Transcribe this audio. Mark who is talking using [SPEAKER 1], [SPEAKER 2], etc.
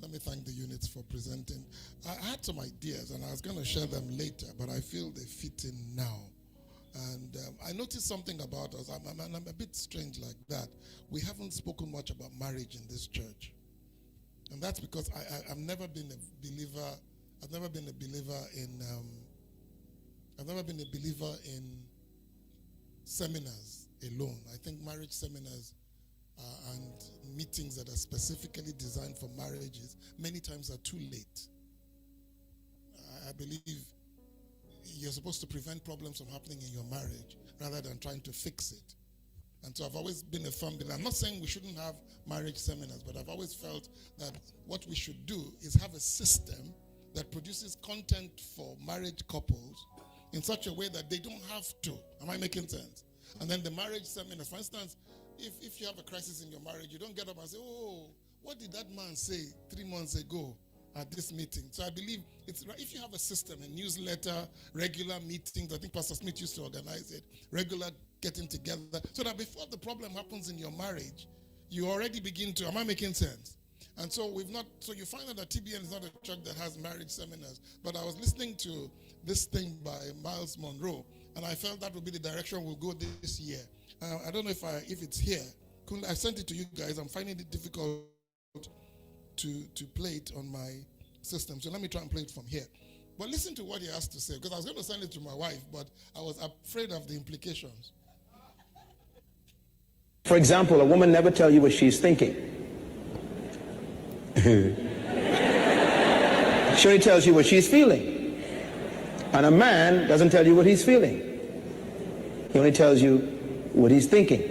[SPEAKER 1] Let me thank the units for presenting. I had some ideas and I was going to share them later, but I feel they fit in now. And I noticed something about us. I'm a bit strange like that. We haven't spoken much about marriage in this church. And that's because I've never been a believer. I've never been a believer in seminars alone. I think marriage seminars and meetings that are specifically designed for marriages many times are too late. I believe you're supposed to prevent problems from happening in your marriage rather than trying to fix it. And so I've always been a firm believer. I'm not saying we shouldn't have marriage seminars, but I've always felt that what we should do is have a system that produces content for married couples in such a way that they don't have to. Am I making sense? And then the marriage seminars, for instance, if you have a crisis in your marriage, you don't get up and say, oh, what did that man say 3 months ago at this meeting? So I believe it's if you have a system, a newsletter, regular meetings, I think Pastor Smith used to organize it, regular getting together, so that before the problem happens in your marriage, you already begin to, am I making sense? And so you find out that TBN is not a church that has marriage seminars, but I was listening to this thing by Miles Monroe, and I felt that would be the direction we'll go this year. I don't know if it's here. I sent it to you guys. I'm finding it difficult to play it on my system, so let me try and play it from here. But listen to what he has to say, because I was going to send it to my wife, but I was afraid of the implications.
[SPEAKER 2] For example, a woman never tells you what she's thinking. She only tells you what she's feeling. And a man doesn't tell you what he's feeling. He only tells you what he's thinking.